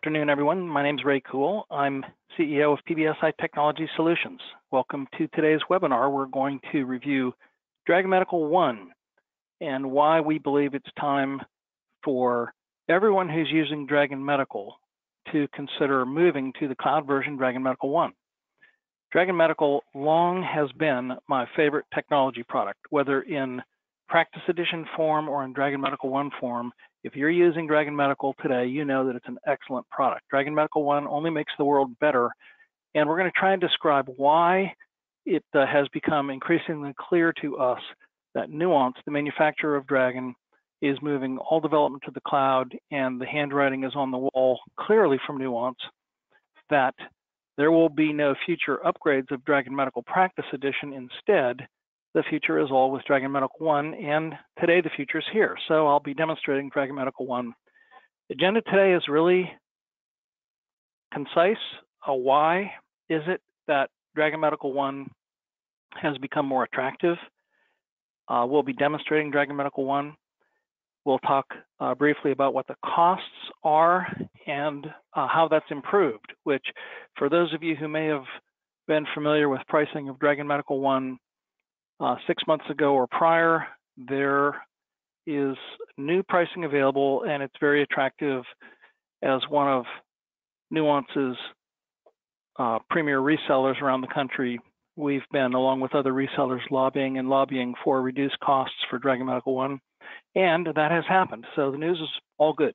Good afternoon, everyone. My name is Ray Cool. I'm CEO of PBSI Technology Solutions. Welcome to today's webinar. We're going to review Dragon Medical One and why we believe it's time for everyone who's using Dragon Medical to consider moving to the cloud version Dragon Medical One. Dragon Medical long has been my favorite technology product, whether in Practice Edition form or in Dragon Medical One form. If you're using Dragon Medical today, you know that it's an excellent product. Dragon Medical One only makes the world better, and we're going to try and describe why it has become increasingly clear to us that Nuance, the manufacturer of Dragon, is moving all development to the cloud, and the handwriting is on the wall clearly from Nuance that there will be no future upgrades of Dragon Medical Practice Edition. Instead, the future is all with Dragon Medical One, and today the future is here. So I'll be demonstrating Dragon Medical One. The agenda today is really concise. Why is it that Dragon Medical One has become more attractive? We'll be demonstrating Dragon Medical One. We'll talk briefly about what the costs are and how that's improved, which for those of you who may have been familiar with pricing of Dragon Medical One 6 months ago or prior, there is new pricing available, and it's very attractive as one of Nuance's premier resellers around the country. We've been, along with other resellers, lobbying for reduced costs for Dragon Medical One, and that has happened. So the news is all good.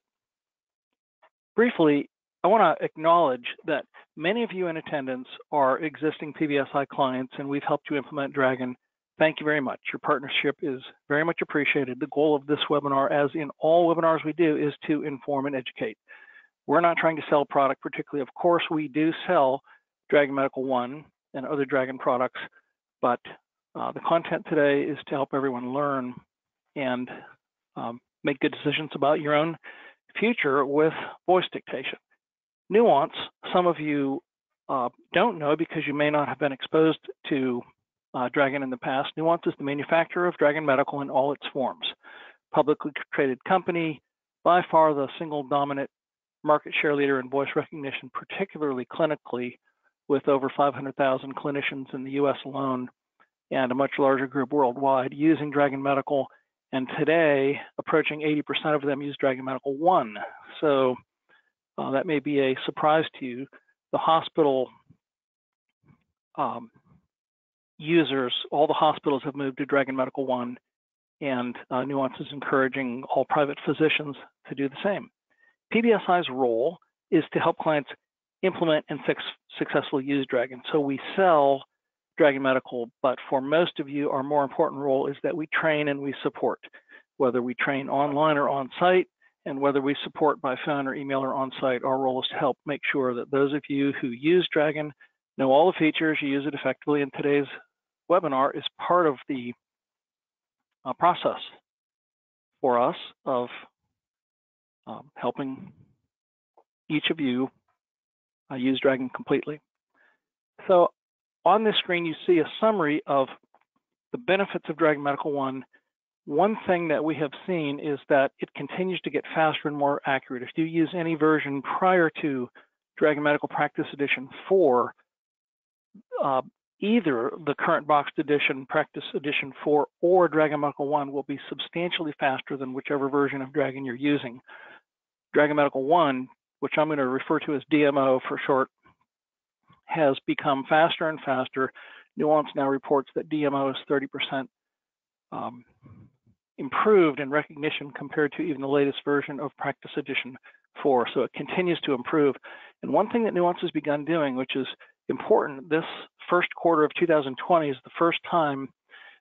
Briefly, I want to acknowledge that many of you in attendance are existing PBSI clients, and we've helped you implement Dragon. Thank you very much. Your partnership is very much appreciated. The goal of this webinar, as in all webinars we do, is to inform and educate. We're not trying to sell product particularly. Of course, we do sell Dragon Medical One and other Dragon products, but the content today is to help everyone learn and make good decisions about your own future with voice dictation. Nuance, some of you don't know because you may not have been exposed to Dragon in the past. Nuance is the manufacturer of Dragon Medical in all its forms. Publicly traded company, by far the single dominant market share leader in voice recognition, particularly clinically, with over 500,000 clinicians in the US alone and a much larger group worldwide using Dragon Medical. And today, approaching 80% of them use Dragon Medical One. So that may be a surprise to you. The hospital users, all the hospitals have moved to Dragon Medical One, and Nuance is encouraging all private physicians to do the same. PBSI's role is to help clients implement and successfully use Dragon. So we sell Dragon Medical, but for most of you, our more important role is that we train and we support, whether we train online or on-site, and whether we support by phone or email or on-site. Our role is to help make sure that those of you who use Dragon know all the features, you use it effectively, and today's webinar is part of the process for us of helping each of you use Dragon completely. So on this screen, you see a summary of the benefits of Dragon Medical One. One thing that we have seen is that it continues to get faster and more accurate. If you use any version prior to Dragon Medical Practice Edition 4, either the current boxed edition, Practice Edition 4, or Dragon Medical One will be substantially faster than whichever version of Dragon you're using. Dragon Medical One, which I'm going to refer to as DMO for short, has become faster and faster. Nuance now reports that DMO is 30% improved in recognition compared to even the latest version of Practice Edition 4. So it continues to improve. And one thing that Nuance has begun doing, which is important, this first quarter of 2020 is the first time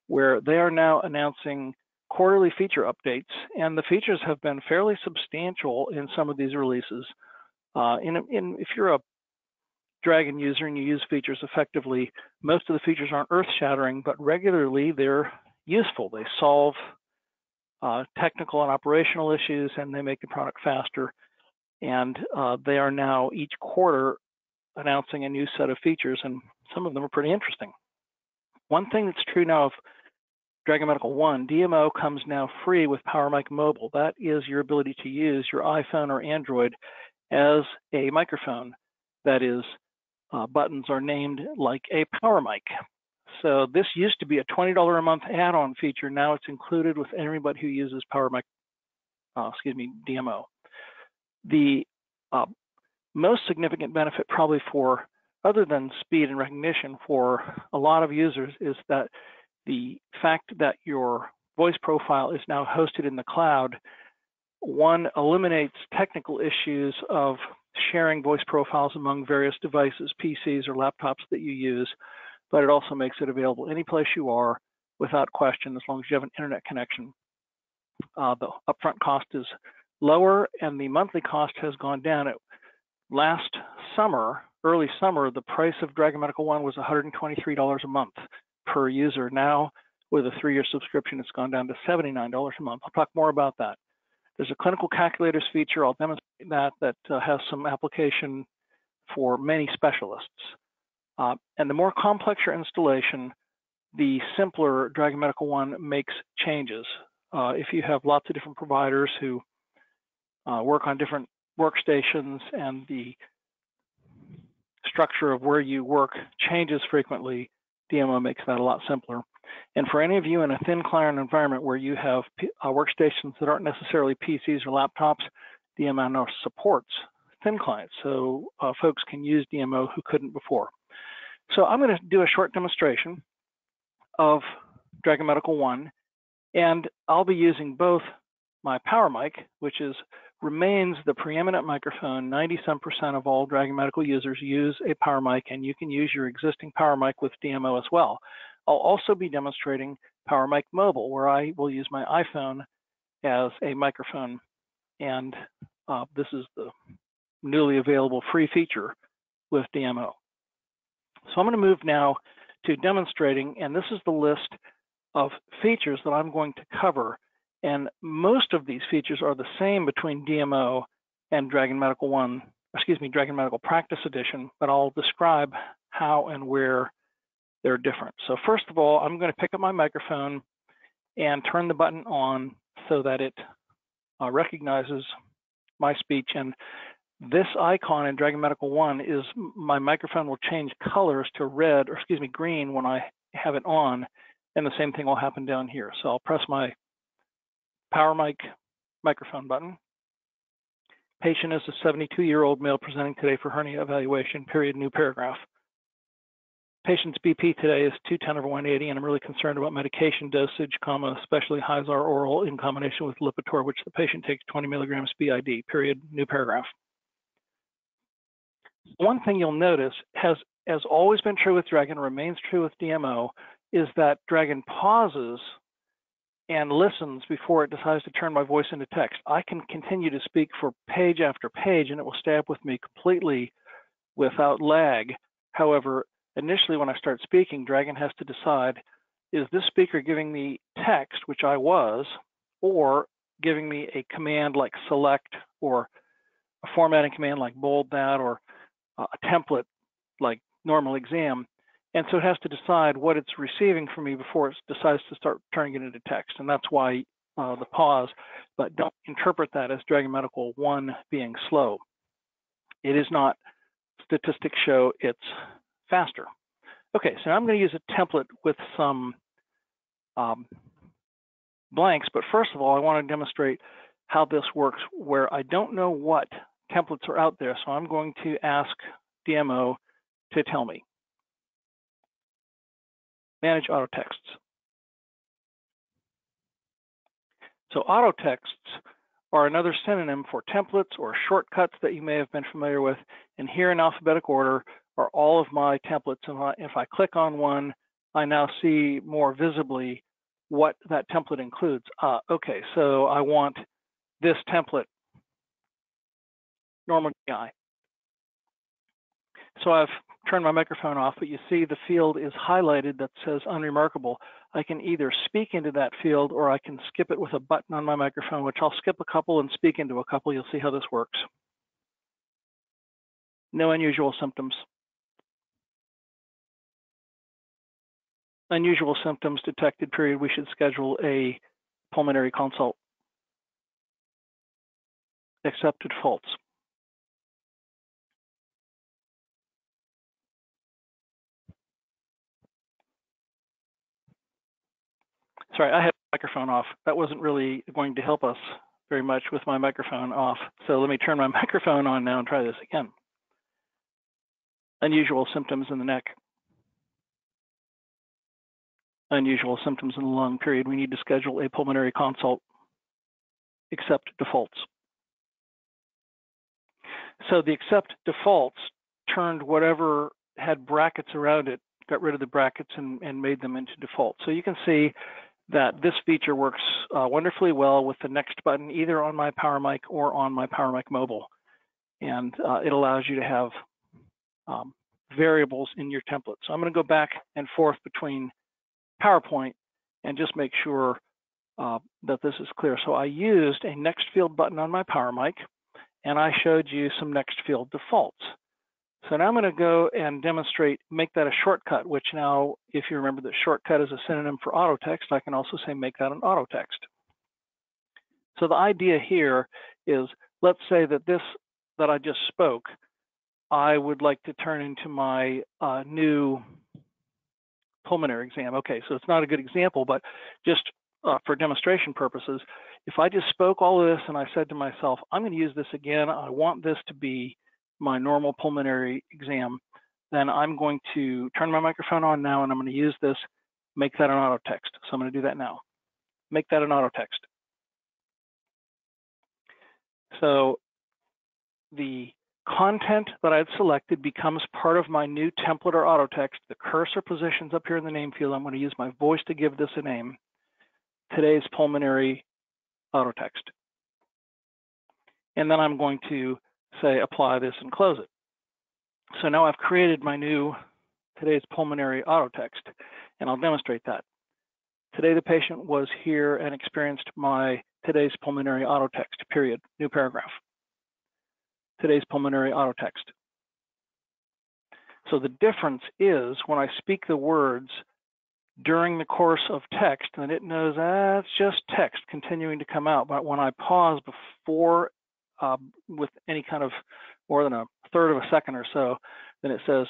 where they are now announcing quarterly feature updates, and the features have been fairly substantial in some of these releases. If you're a Dragon user and you use features effectively, most of the features aren't earth-shattering, but regularly they're useful. They solve technical and operational issues, and they make the product faster. And they are now each quarter announcing a new set of features, and some of them are pretty interesting. One thing that's true now of Dragon Medical One, DMO comes now free with PowerMic Mobile. That is your ability to use your iPhone or Android as a microphone. That is, buttons are named like a power mic. So this used to be a $20 a month add-on feature. Now it's included with anybody who uses DMO. The most significant benefit probably for, other than speed and recognition for a lot of users, is that the fact that your voice profile is now hosted in the cloud, one, eliminates technical issues of sharing voice profiles among various devices, PCs or laptops that you use, but it also makes it available any place you are without question, as long as you have an internet connection. The upfront cost is lower and the monthly cost has gone down. Last summer, early summer, the price of Dragon Medical One was $123 a month per user. Now, with a 3-year subscription, it's gone down to $79 a month. I'll talk more about that. There's a clinical calculators feature. I'll demonstrate that has some application for many specialists. And the more complex your installation, the simpler Dragon Medical One makes changes. If you have lots of different providers who work on different workstations and the structure of where you work changes frequently, DMO makes that a lot simpler. And for any of you in a thin client environment where you have workstations that aren't necessarily PCs or laptops, DMO now supports thin clients, so folks can use DMO who couldn't before. So I'm going to do a short demonstration of Dragon Medical One, and I'll be using both my power mic, which remains the preeminent microphone. 90-some% of all Dragon Medical users use a power mic, and you can use your existing power mic with DMO as well. I'll also be demonstrating Power Mic Mobile, where I will use my iPhone as a microphone, and this is the newly available free feature with DMO. So I'm going to move now to demonstrating, and this is the list of features that I'm going to cover, and most of these features are the same between DMO and Dragon Medical One, Dragon Medical Practice Edition, but I'll describe how and where they're different. So first of all, I'm going to pick up my microphone and turn the button on so that it recognizes my speech. And this icon in Dragon Medical One is my microphone will change colors to green when I have it on, and the same thing will happen down here. So I'll press my power mic microphone button. Patient is a 72-year-old male presenting today for hernia evaluation, period, new paragraph. Patient's BP today is 210/180, and I'm really concerned about medication dosage, especially Hyzar oral in combination with Lipitor, which the patient takes 20 milligrams BID, period, new paragraph. One thing you'll notice has always been true with Dragon, remains true with DMO, is that Dragon pauses and listens before it decides to turn my voice into text. I can continue to speak for page after page, and it will stay up with me completely without lag. However, initially when I start speaking, Dragon has to decide, is this speaker giving me text, which I was, or giving me a command like select, or a formatting command like bold that, or a template like normal exam. And so it has to decide what it's receiving from me before it decides to start turning it into text. And that's why the pause, but don't interpret that as Dragon Medical One being slow. It is not. Statistics show it's faster. Okay, so I'm going to use a template with some blanks, but first of all, I want to demonstrate how this works where I don't know what templates are out there, so I'm going to ask DMO to tell me. Manage auto texts. So auto texts are another synonym for templates or shortcuts that you may have been familiar with, and here in alphabetic order are all of my templates. And if I click on one, I now see more visibly what that template includes. Okay, so I want this template, normal GI. So I've turned my microphone off, but you see the field is highlighted that says unremarkable. I can either speak into that field or I can skip it with a button on my microphone, which I'll skip a couple and speak into a couple. You'll see how this works. No unusual symptoms. Unusual symptoms detected, period. We should schedule a pulmonary consult. Accepted false. Sorry, I had the microphone off. That wasn't really going to help us very much with my microphone off. So let me turn my microphone on now and try this again. Unusual symptoms in the neck. Unusual symptoms in the lung, period. We need to schedule a pulmonary consult. Accept defaults. So the accept defaults turned whatever had brackets around it, got rid of the brackets and made them into default. So you can see that this feature works wonderfully well with the next button, either on my PowerMic or on my PowerMic Mobile. And it allows you to have variables in your template. So I'm going to go back and forth between PowerPoint and just make sure that this is clear. So I used a next field button on my PowerMic, and I showed you some next field defaults. So now I'm going to go and demonstrate, make that a shortcut, which now, if you remember that shortcut is a synonym for auto text, I can also say make that an auto text. So the idea here is, let's say that this that I just spoke, I would like to turn into my new pulmonary exam. Okay, so it's not a good example, but just for demonstration purposes, if I just spoke all of this and I said to myself, I'm going to use this again, I want this to be my normal pulmonary exam, then I'm going to turn my microphone on now and I'm going to use this, make that an auto text. So I'm going to do that now. Make that an auto text. So the content that I had selected becomes part of my new template or auto text. The cursor positions up here in the name field. I'm going to use my voice to give this a name. Today's pulmonary auto text. And then I'm going to say apply this and close it. So now I've created my new today's pulmonary auto text, and I'll demonstrate that. Today the patient was here and experienced my today's pulmonary auto text, period, new paragraph. Today's pulmonary auto text. So the difference is when I speak the words during the course of text, then it knows that's just text continuing to come out. But when I pause before with any kind of more than a third of a second or so, then it says,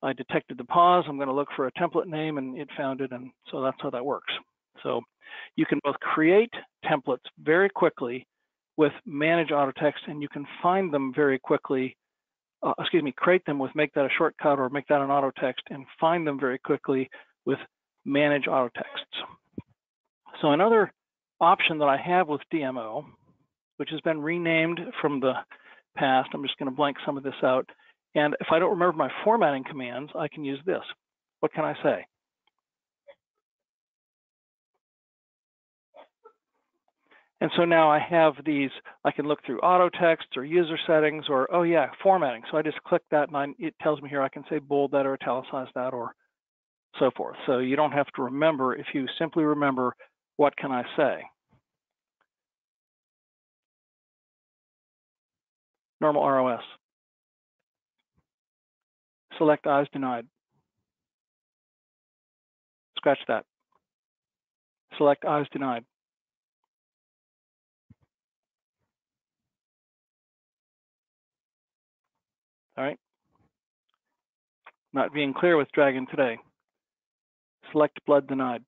I detected the pause, I'm going to look for a template name, and it found it, and so that's how that works. So you can both create templates very quickly with manage auto text, and you can find them very quickly, create them with make that a shortcut or make that an auto text, and find them very quickly with manage auto texts. So another option that I have with DMO, which has been renamed from the past, I'm just going to blank some of this out, and if I don't remember my formatting commands, I can use this. What can I say? And so now I have these, I can look through auto text or user settings or, oh yeah, formatting. So I just click that and it tells me here I can say bold that or italicize that or so forth. So you don't have to remember if you simply remember what can I say. Normal ROS. Select eyes denied. Scratch that. Select eyes denied. All right. Not being clear with Dragon today. Select blood denied.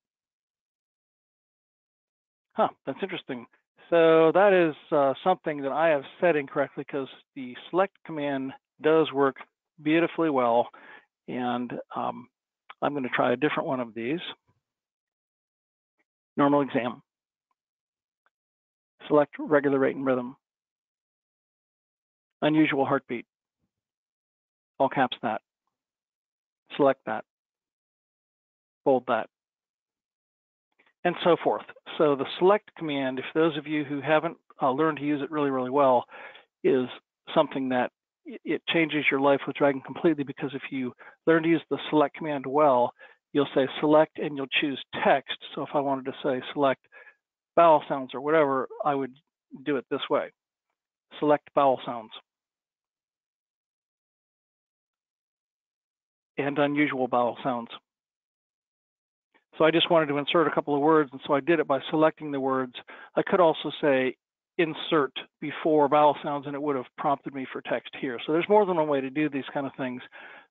Huh, that's interesting. So that is something that I have set incorrectly because the select command does work beautifully well. And I'm going to try a different one of these. Normal exam. Select regular rate and rhythm. Unusual heartbeat. All caps that. Select that. Bold that. And so forth. So the select command, if those of you who haven't learned to use it really, really well, is something that it changes your life with Dragon completely, because if you learn to use the select command well, you'll say select and you'll choose text. So if I wanted to say select vowel sounds or whatever, I would do it this way. Select vowel sounds. And unusual vowel sounds. So I just wanted to insert a couple of words, and so I did it by selecting the words. I could also say insert before vowel sounds, and it would have prompted me for text here. So there's more than one way to do these kind of things,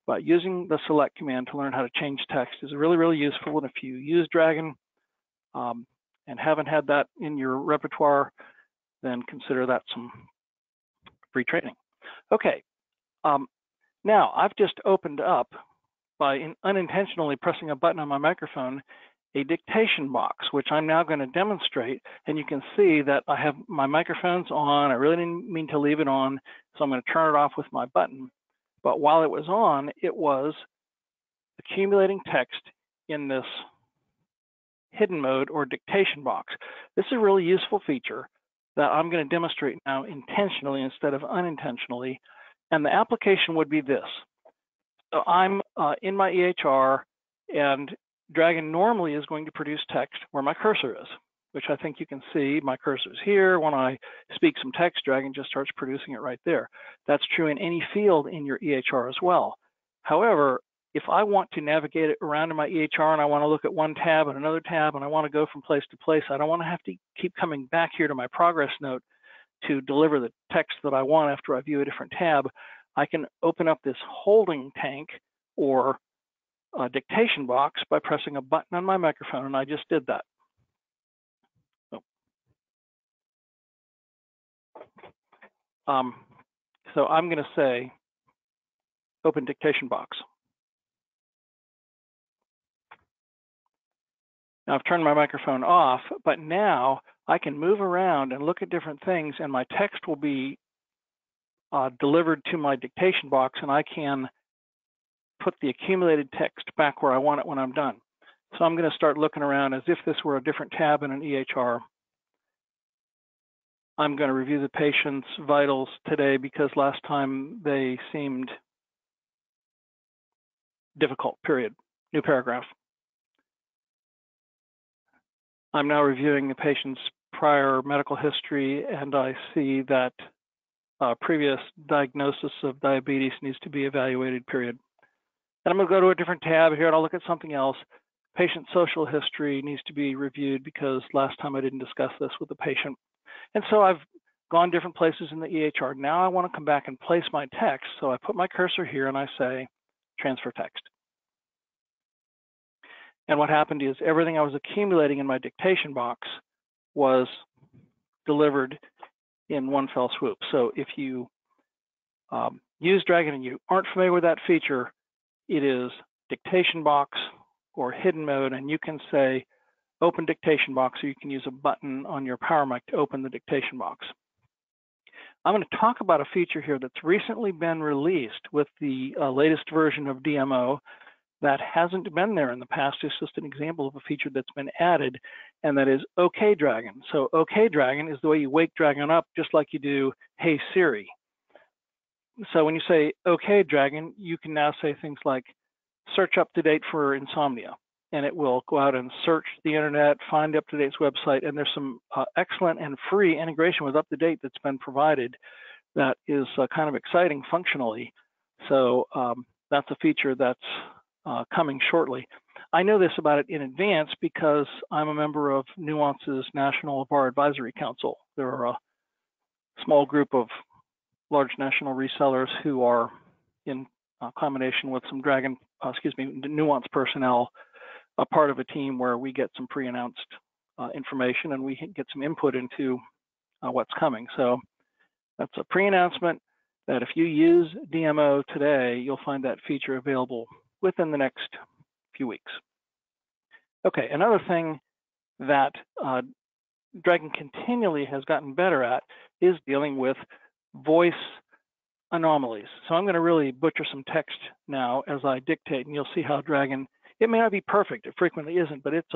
but using the select command to learn how to change text is really, really useful. And if you use Dragon, and haven't had that in your repertoire, then consider that some free training. Okay, now I've just opened up, by unintentionally pressing a button on my microphone, a dictation box, which I'm now going to demonstrate. And you can see that I have my microphones on. I really didn't mean to leave it on, so I'm going to turn it off with my button. But while it was on, it was accumulating text in this hidden mode or dictation box. This is a really useful feature that I'm going to demonstrate now intentionally instead of unintentionally. And the application would be this. So I'm in my EHR, and Dragon normally is going to produce text where my cursor is, which I think you can see. My cursor is here. When I speak some text, Dragon just starts producing it right there. That's true in any field in your EHR as well. However, if I want to navigate it around in my EHR and I want to look at one tab and another tab and I want to go from place to place, I don't want to have to keep coming back here to my progress note to deliver the text that I want after I view a different tab. I can open up this holding tank or dictation box by pressing a button on my microphone, and I just did that. So I'm going to say open dictation box. Now I've turned my microphone off, but now I can move around and look at different things, and my text will be delivered to my dictation box, and I can put the accumulated text back where I want it when I'm done. So I'm going to start looking around as if this were a different tab in an EHR. I'm going to review the patient's vitals today because last time they seemed difficult, period. New paragraph. I'm now reviewing the patient's prior medical history, and I see that previous diagnosis of diabetes needs to be evaluated, period. And I'm going to go to a different tab here and I'll look at something else. Patient social history needs to be reviewed because last time I didn't discuss this with the patient. And so I've gone different places in the EHR. Now I want to come back and place my text. So I put my cursor here and I say transfer text. And what happened is everything I was accumulating in my dictation box was delivered in one fell swoop. So if you use Dragon and you aren't familiar with that feature, it is dictation box or hidden mode, and you can say open dictation box, or you can use a button on your power mic to open the dictation box. I'm going to talk about a feature here that's recently been released with the latest version of DMO that hasn't been there in the past. It's just an example of a feature that's been added, and that is OK Dragon. So OK Dragon is the way you wake Dragon up, just like you do Hey Siri. So when you say OK Dragon, you can now say things like search up to date for insomnia, and it will go out and search the internet, find UpToDate's website, and there's some excellent and free integration with UpToDate that's been provided that is kind of exciting functionally. So that's a feature that's coming shortly. I know this about it in advance because I'm a member of Nuance's National Bar Advisory Council. There are a small group of large national resellers who are in combination with some Nuance personnel, a part of a team where we get some pre-announced information and we get some input into what's coming. So that's a pre-announcement that if you use DMO today, you'll find that feature available within the next few weeks. Okay, another thing that Dragon continually has gotten better at is dealing with voice anomalies. So I'm going to really butcher some text now as I dictate, and you'll see how Dragon, it may not be perfect, it frequently isn't, but it's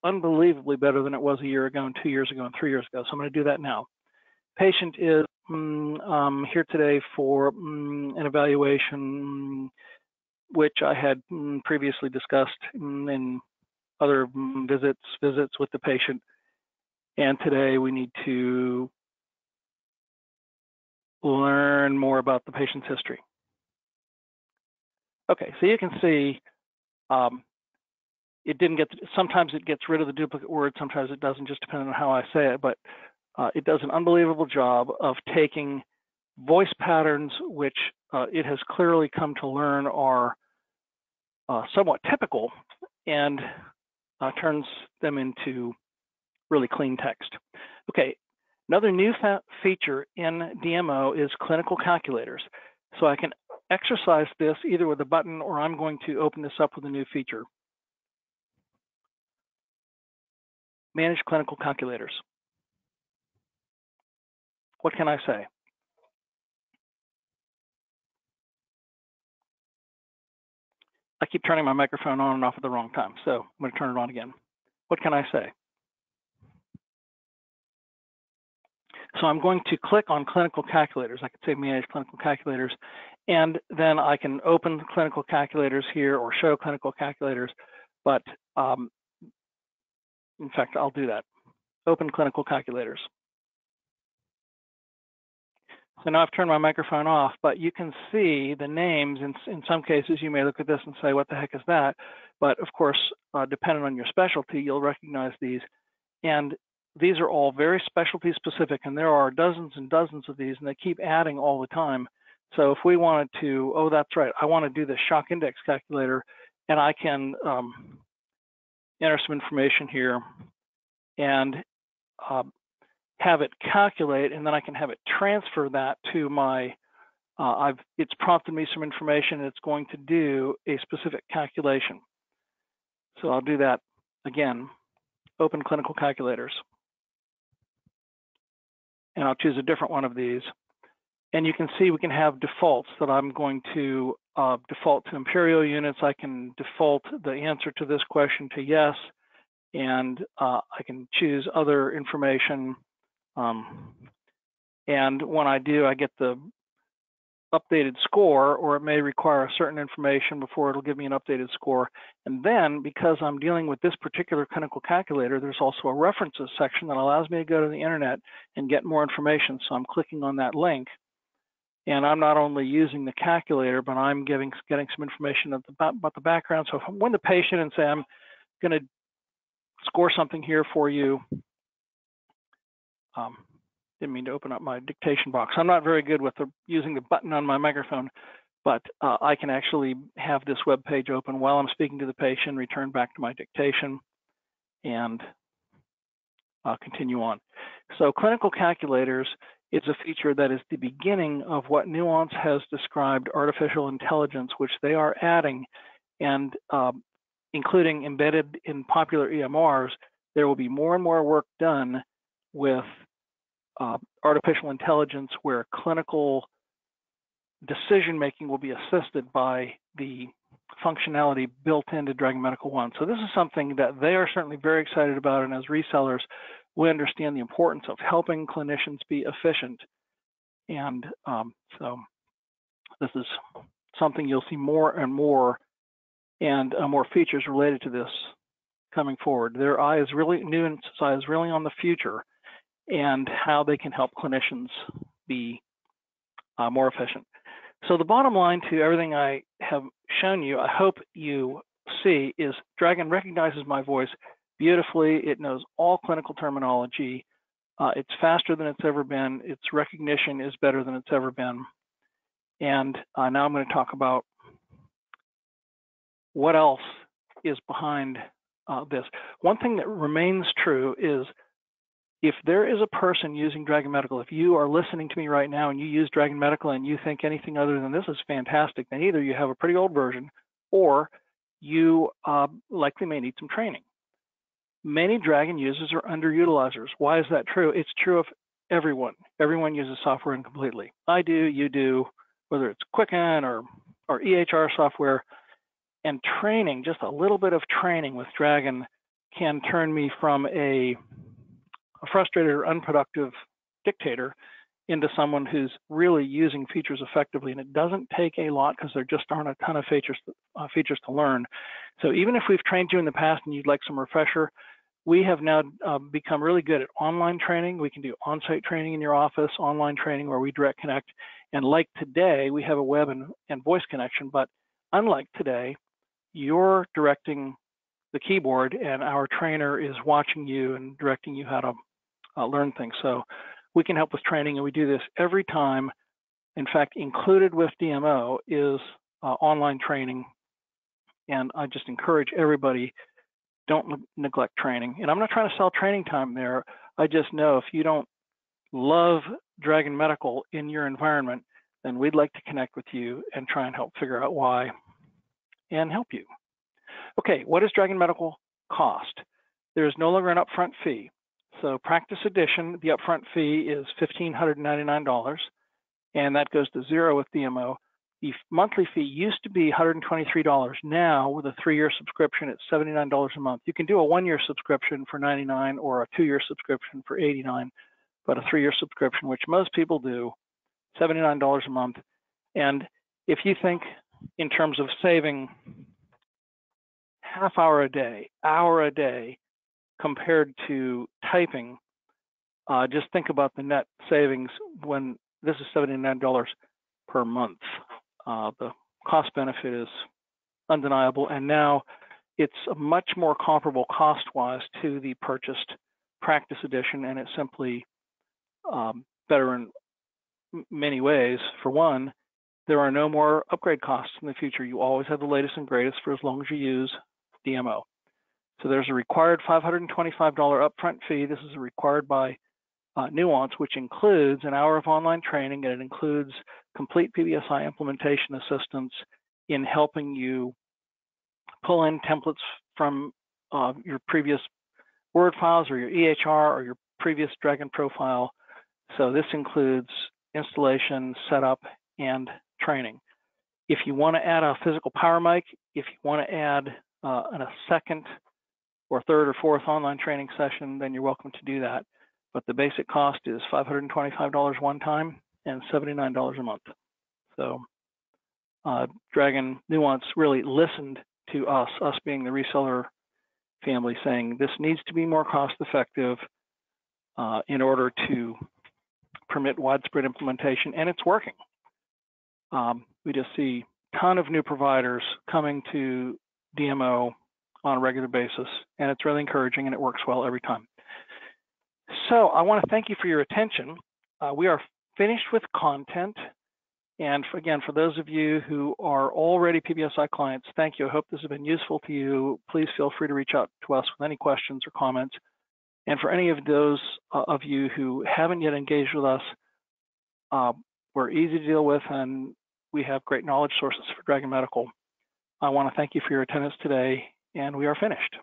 unbelievably better than it was a year ago and 2 years ago and 3 years ago. So I'm going to do that now. Patient is here today for an evaluation which I had previously discussed in other visits with the patient. And today we need to learn more about the patient's history. Okay, so you can see it didn't get, sometimes it gets rid of the duplicate words, sometimes it doesn't, just depending on how I say it, but it does an unbelievable job of taking voice patterns, which it has clearly come to learn are somewhat typical, and turns them into really clean text. Okay, another new feature in DMO is clinical calculators. So I can exercise this either with a button, or I'm going to open this up with a new feature. Manage clinical calculators. What can I say? I keep turning my microphone on and off at the wrong time, so I'm going to turn it on again. What can I say? So I'm going to click on clinical calculators. I could say manage clinical calculators, and then I can open clinical calculators here or show clinical calculators, but in fact, I'll do that. Open clinical calculators. So now I've turned my microphone off, but you can see the names. In some cases, you may look at this and say, what the heck is that? But of course, depending on your specialty, you'll recognize these. And these are all very specialty specific, and there are dozens and dozens of these, and they keep adding all the time. So if we wanted to, oh, that's right, I want to do the shock index calculator, and I can enter some information here and have it calculate, and then I can have it transfer that to my, it's prompted me some information, and it's going to do a specific calculation. So I'll do that again, open clinical calculators. And I'll choose a different one of these. And you can see we can have defaults that I'm going to default to imperial units. I can default the answer to this question to yes, and I can choose other information. And when I do, I get the updated score, or it may require certain information before it'll give me an updated score. And then, because I'm dealing with this particular clinical calculator, there's also a references section that allows me to go to the internet and get more information. So I'm clicking on that link, and I'm not only using the calculator, but I'm getting some information about the background. So if I'm with the patient and say, I'm going to score something here for you, didn't mean to open up my dictation box. I'm not very good with using the button on my microphone, but I can actually have this web page open while I'm speaking to the patient, return back to my dictation, and continue on. So clinical calculators is a feature that is the beginning of what Nuance has described artificial intelligence, which they are adding, and including embedded in popular EMRs. There will be more and more work done with artificial intelligence, where clinical decision-making will be assisted by the functionality built into Dragon Medical One. So this is something that they are certainly very excited about, and as resellers, we understand the importance of helping clinicians be efficient. And so this is something you'll see more and more, and more features related to this coming forward. Their eye is really, Nuance's eye is really on the future and how they can help clinicians be more efficient. So the bottom line to everything I have shown you, I hope you see, is Dragon recognizes my voice beautifully. It knows all clinical terminology. It's faster than it's ever been. Its recognition is better than it's ever been. And now I'm going to talk about what else is behind this. One thing that remains true is, if there is a person using Dragon Medical, if you are listening to me right now and you use Dragon Medical and you think anything other than this is fantastic, then either you have a pretty old version, or you likely may need some training. Many Dragon users are underutilizers. Why is that true? It's true of everyone. Everyone uses software incompletely. I do, you do, whether it's Quicken or EHR software. And training, just a little bit of training with Dragon, can turn me from a frustrated or unproductive dictator into someone who's really using features effectively. And it doesn't take a lot, because there just aren't a ton of features to learn. So even if we've trained you in the past and you'd like some refresher, we have now become really good at online training. We can do on-site training in your office, online training where we direct connect. And like today, we have a web and voice connection, but unlike today, you're directing the keyboard and our trainer is watching you and directing you how to learn things. So we can help with training, and we do this every time. In fact, included with DMO is online training. And I just encourage everybody don't neglect training. And I'm not trying to sell training time there. I just know if you don't love Dragon Medical in your environment, then we'd like to connect with you and try and help figure out why and help you. Okay, what does Dragon Medical cost? There is no longer an upfront fee. So Practice Edition, the upfront fee is $1,599, and that goes to zero with DMO. The monthly fee used to be $123. Now, with a 3-year subscription, it's $79 a month. You can do a 1-year subscription for $99 or a 2-year subscription for $89, but a 3-year subscription, which most people do, $79 a month. And if you think in terms of saving half hour a day compared to typing, just think about the net savings when this is $79 per month. The cost benefit is undeniable, and now it's much more comparable cost-wise to the purchased Practice Edition, and it's simply better in many ways. For one, there are no more upgrade costs in the future. You always have the latest and greatest for as long as you use DMO. So there's a required $525 upfront fee. This is required by Nuance, which includes an hour of online training, and it includes complete PBSI implementation assistance in helping you pull in templates from your previous Word files or your EHR or your previous Dragon profile. So this includes installation, setup, and training. If you want to add a physical power mic, if you want to add a second or third or fourth online training session, then you're welcome to do that. But the basic cost is $525 one time and $79 a month. So Dragon Nuance really listened to us being the reseller family, saying this needs to be more cost effective in order to permit widespread implementation, and it's working. We just see a ton of new providers coming to DMO on a regular basis, and it's really encouraging, and it works well every time. So I want to thank you for your attention. We are finished with content. And again, for those of you who are already PBSI clients, thank you. I hope this has been useful to you. Please feel free to reach out to us with any questions or comments. And for any of those of you who haven't yet engaged with us, we're easy to deal with, and we have great knowledge sources for Dragon Medical. I want to thank you for your attendance today, and we are finished.